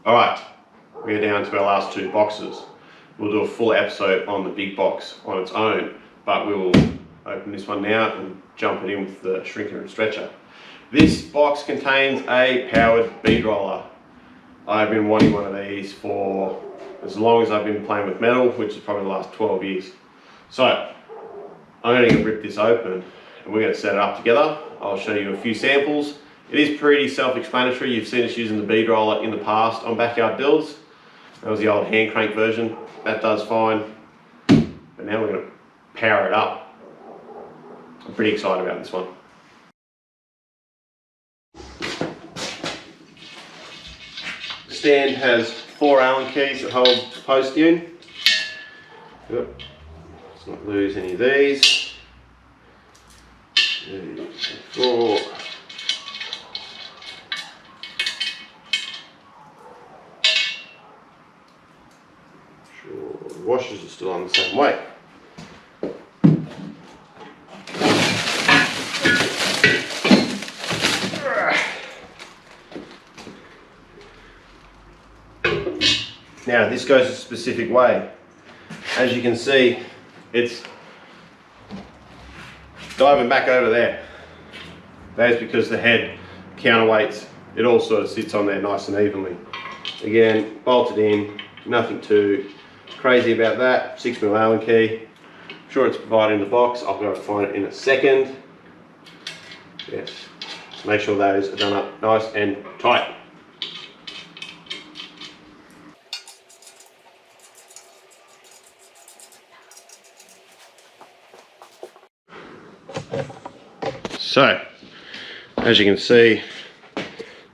Alright, we're down to our last two boxes. We'll do a full episode on the big box on its own, but we will open this one now and jump it in with the shrinker and stretcher. This box contains a powered bead roller. I've been wanting one of these for as long as I've been playing with metal, which is probably the last 12 years. So, I'm going to rip this open and we're going to set it up together. I'll show you a few samples. It is pretty self-explanatory. You've seen us using the bead roller in the past on Backyard Builds. That was the old hand crank version. That does fine. But now we're going to power it up. I'm pretty excited about this one. The stand has 4 Allen keys that hold the post in. Yep. Let's not lose any of these. 4. Sure, the washers are still on the same way. Now this goes a specific way. As you can see, it's diving back over there. That is because the head counterweights, it all sort of sits on there nice and evenly. Again, bolted in, nothing too crazy about that. 6mm Allen key. I'm sure it's provided in the box. I'll go and find it in a second. Yes, make sure those are done up nice and tight. So, as you can see,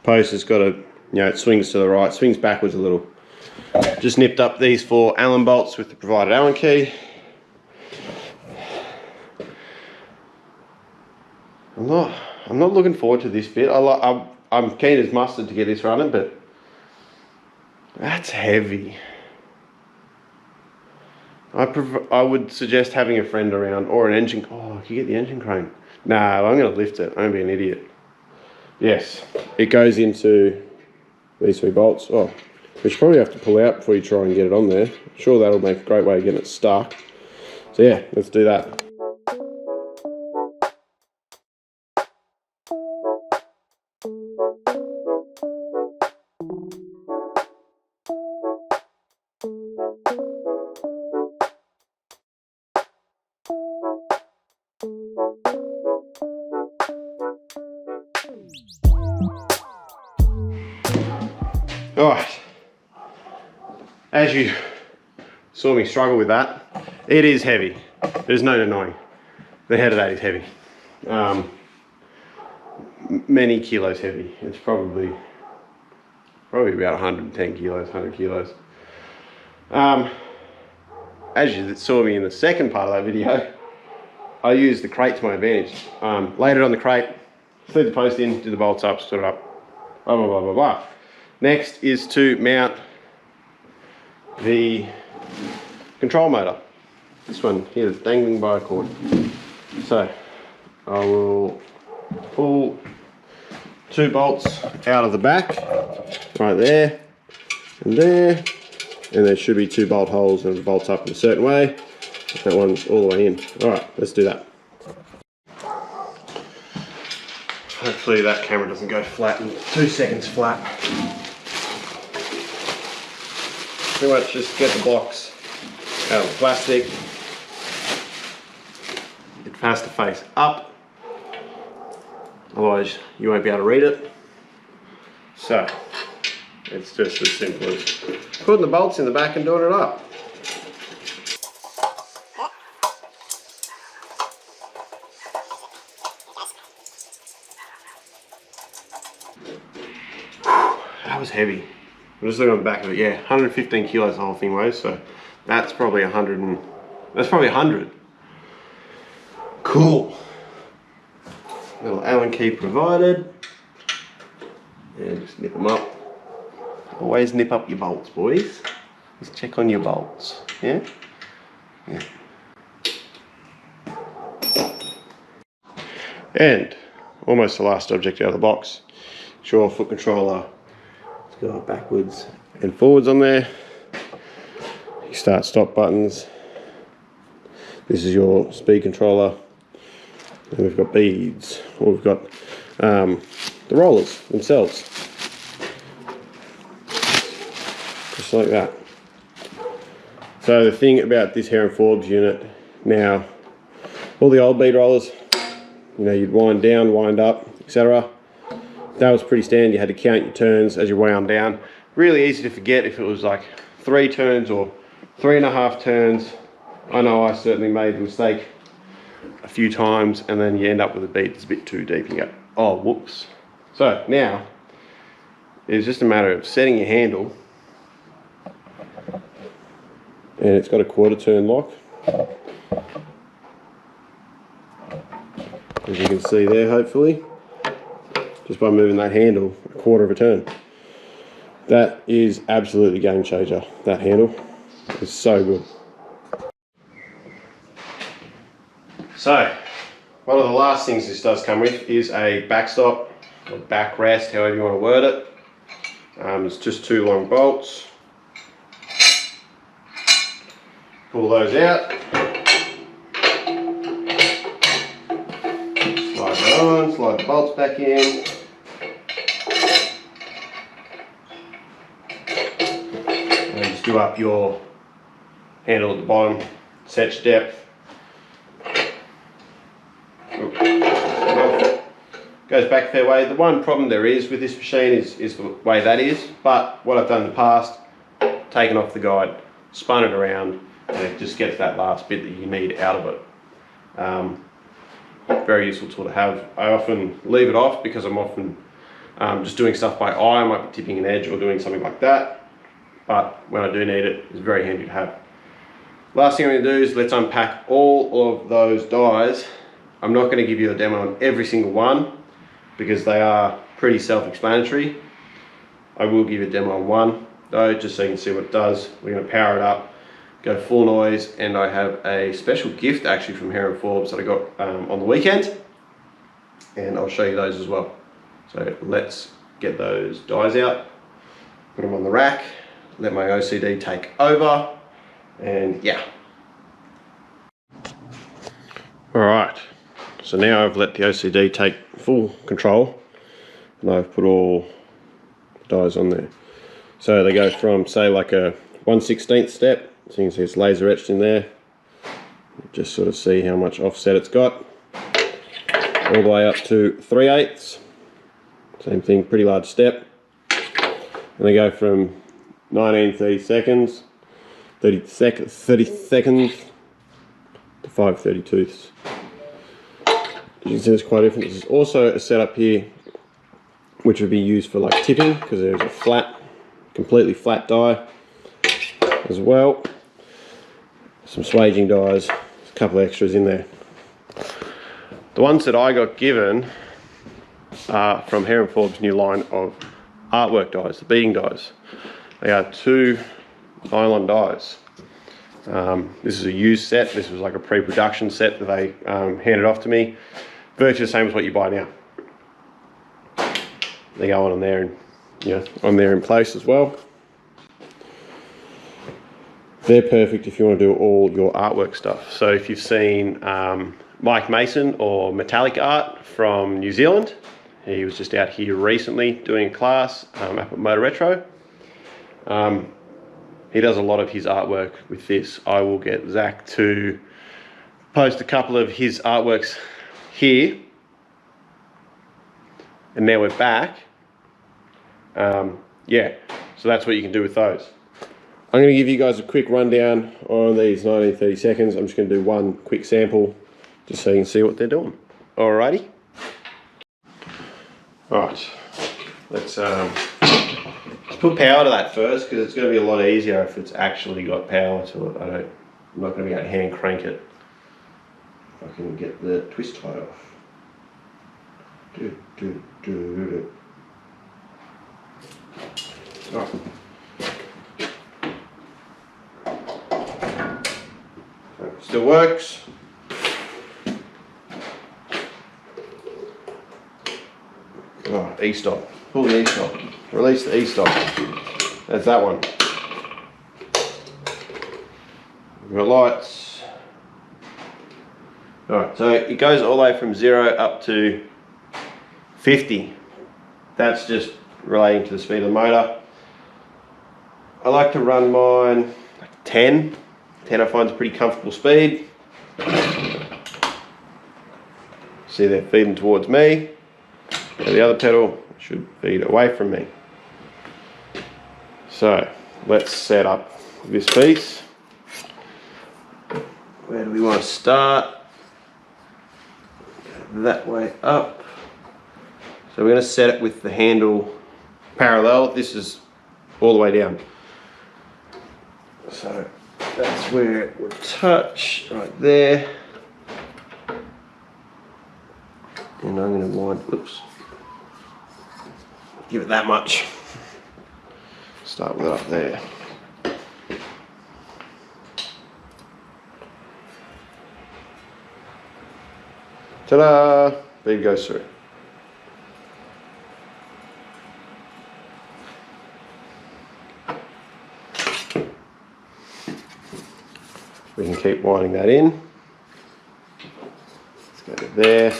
post has got a, it swings to the right, swings backwards a little. Just nipped up these 4 Allen bolts with the provided Allen key. I'm not looking forward to this bit. I'm keen as mustard to get this running, but that's heavy. I would suggest having a friend around or an engine. Oh, can you get the engine crane? No, I'm going to lift it. I'm going to be an idiot. Yes, it goes into these 3 bolts. Oh, we should probably have to pull out before you try and get it on there. I'm sure that'll make a great way of getting it stuck. So yeah, let's do that. Alright, as you saw me struggle with that, it is heavy. There's no denying. The head of that is heavy. Many kilos heavy. It's probably about 110 kilos, 100 kilos. As you saw me in the second part of that video, I used the crate to my advantage. Laid it on the crate, slid the post in, did the bolts up, stood it up, blah, blah, blah, blah, blah. Next is to mount the control motor. This one here is dangling by a cord. So I will pull 2 bolts out of the back, right there, and there should be 2 bolt holes and it bolts up in a certain way. That one's all the way in. Alright, let's do that. Hopefully that camera doesn't go flat in 2 seconds flat. Pretty much just get the box out of the plastic. It has to face up, otherwise you won't be able to read it. So it's just as simple as putting the bolts in the back and doing it up. That was heavy. I'm just looking on the back of it. Yeah, 115 kilos the whole thing weighs, so that's probably 100. Cool. Little Allen key provided. And just nip them up. Always nip up your bolts, boys. Just check on your bolts. Yeah? Yeah. And almost the last object out of the box. Sure, foot controller. It's Got backwards and forwards on there. You start stop buttons. This is your speed controller. And we've got beads, or we've got the rollers themselves. Just like that. So the thing about this Hare and Forbes unit now, all the old bead rollers, you know, you'd wind down, wind up, etc. That was pretty standard. You had to count your turns as you wound down. Really easy to forget if it was like 3 turns or 3.5 turns. I know I certainly made the mistake a few times, and then you end up with a bead that's a bit too deep and you go, oh, whoops. So now it's just a matter of setting your handle, and it's got a 1/4 turn lock, as you can see there, hopefully, just by moving that handle 1/4 of a turn. That is absolutely game changer. That handle is so good. So, one of the last things this does come with is a backstop, or backrest, however you want to word it. It's just 2 long bolts. Pull those out. Slide that on, slide the bolts back in. And just do up your handle at the bottom, set your depth. Goes back a fair way. The one problem there is with this machine is the way that is, but what I've done in the past, taken off the guide, spun it around, and it just gets that last bit that you need out of it. Very useful tool to have. I often leave it off because I'm often just doing stuff by eye. I might be tipping an edge or doing something like that, but when I do need it, it's very handy to have. Last thing I'm going to do is let's unpack all of those dies. I'm not going to give you a demo on every single one because they are pretty self-explanatory. I will give you a demo on one though, just so you can see what it does. We're going to power it up, go full noise, and I have a special gift actually from Hare and Forbes that I got on the weekend, and I'll show you those as well. So let's get those dies out, put them on the rack, let my OCD take over, and yeah. All right. So now I've let the OCD take full control, and I've put all the dies on there. So they go from, say, like a 1/16 step, so you can see it's laser etched in there. Just sort of see how much offset it's got. All the way up to 3/8. Same thing, pretty large step. And they go from 19/30 seconds, 30 seconds to 5/32. You can see it's quite different. There's also a setup here which would be used for like tipping, because there's a flat, completely flat die as well. Some swaging dies, a couple of extras in there. The ones that I got given are from Hare and Forbes' new line of artwork dies, the beading dies. They are 2 nylon dies. This is a used set. This was like a pre-production set that they handed off to me. Virtually the same as what you buy now. They go on there, and on there in place as well. They're perfect if you want to do all your artwork stuff. So if you've seen Mike Mason or Metallic Art from New Zealand, he was just out here recently doing a class up at Motor Retro. He does a lot of his artwork with this. I will get Zach to post a couple of his artworks here. And now we're back. Yeah, so that's what you can do with those. I'm going to give you guys a quick rundown on these 19/30 seconds. I'm just going to do one quick sample just so you can see what they're doing. Alrighty. Alright, let's put power to that first, because it's going to be a lot easier if it's actually got power to it. I'm not going to be able to hand crank it. If I can get the twist tie off. Alright. Still works. Oh, E-stop. Pull the E-stop. release the e-stop. That's that one. We've got lights. Alright, so it goes all the way from 0 up to 50. That's just relating to the speed of the motor. I like to run mine like 10. 10 I find is a pretty comfortable speed. See, they're feeding towards me. And the other pedal should feed away from me. So let's set up this piece. Where do we want to start? That way up. So we're going to set it with the handle parallel. This is all the way down. So that's where it would touch, right there. And I'm going to wind, oops, give it that much. Start with it up there. Ta-da! Bead goes through. We can keep winding that in. Let's go to there.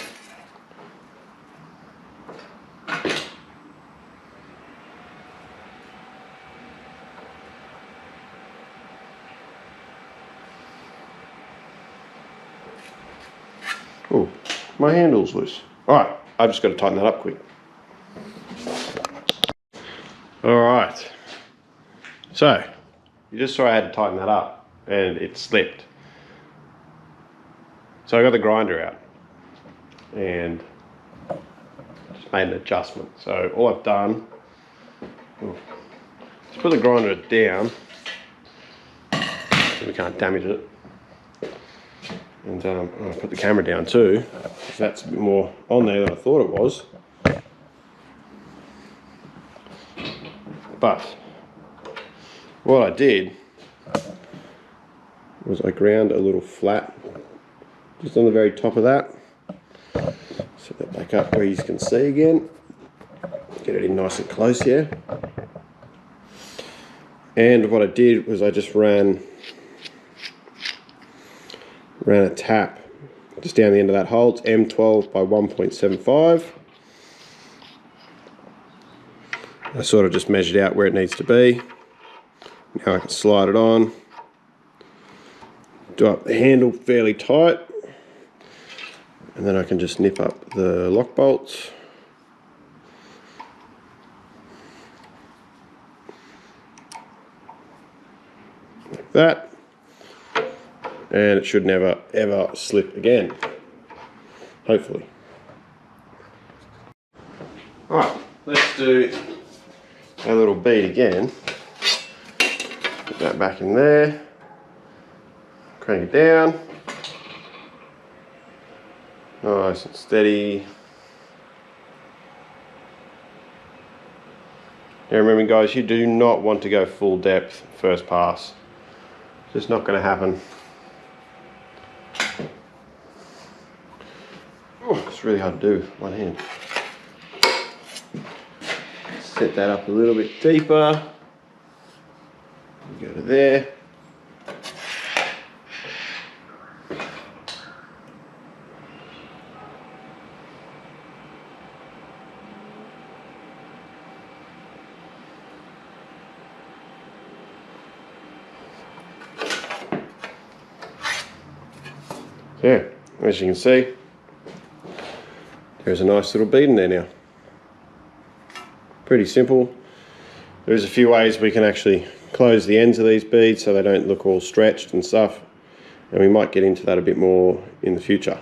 Oh, my handle's loose. Alright, I've just got to tighten that up quick. Alright, so you just saw I had to tighten that up and it slipped. So I got the grinder out and just made an adjustment. So all I've done, let's put the grinder down so we can't damage it. And I'll put the camera down too, because that's a bit more on there than I thought it was. But what I did was I ground a little flat just on the very top of that. Set that back up where you can see again. Get it in nice and close here. And what I did was I just ran a tap just down the end of that hole. It's M12 by 1.75. I sort of just measured out where it needs to be. Now I can slide it on. Do up the handle fairly tight. And then I can just nip up the lock bolts. Like that. And it should never ever slip again, hopefully. Alright, let's do a little bead again. Put that back in there, crank it down, nice and steady. Now remember guys, you do not want to go full depth first pass. It's just not going to happen. It's really hard to do with one hand. Set that up a little bit deeper. Go to there. Yeah, as you can see, there's a nice little bead in there now. Pretty simple. There's a few ways we can actually close the ends of these beads so they don't look all stretched and stuff, and we might get into that a bit more in the future.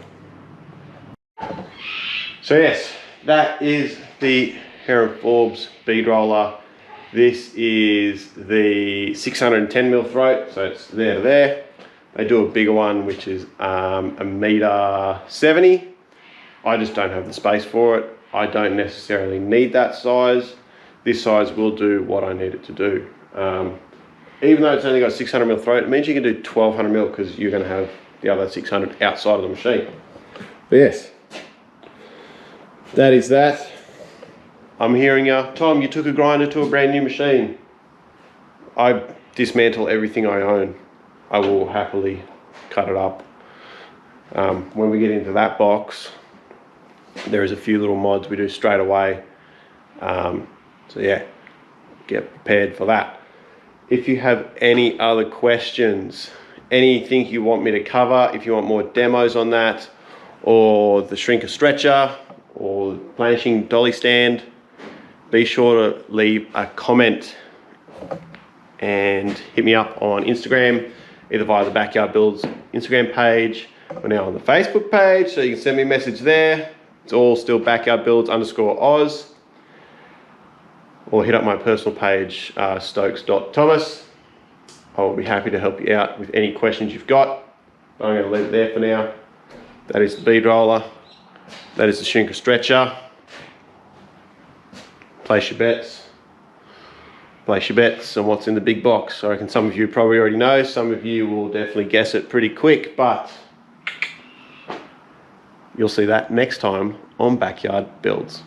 So yes, that is the Hare and Forbes bead roller. This is the 610mm throat, so it's there to there. They do a bigger one, which is a 1.70 m. I just don't have the space for it. I don't necessarily need that size. This size will do what I need it to do. Even though it's only got a 600mm throat, it means you can do 1200mm because you're going to have the other 600 outside of the machine. But yes, that is that. I'm hearing you. Tom, you took a grinder to a brand new machine. I dismantle everything I own. I will happily cut it up. When we get into that box, there is a few little mods we do straight away. So yeah, get prepared for that. If you have any other questions, anything you want me to cover, if you want more demos on that, or the shrinker stretcher, or planishing dolly stand, be sure to leave a comment and hit me up on Instagram, either via the Backyard Builds Instagram page. We're now on the Facebook page, so you can send me a message there. It's all still BackyardBuilds_Oz. Or hit up my personal page, stokes.thomas. I will be happy to help you out with any questions you've got. But I'm going to leave it there for now. That is the bead roller. That is the shrinker stretcher. Place your bets. Place your bets on what's in the big box. I reckon some of you probably already know. Some of you will definitely guess it pretty quick, but you'll see that next time on Backyard Builds.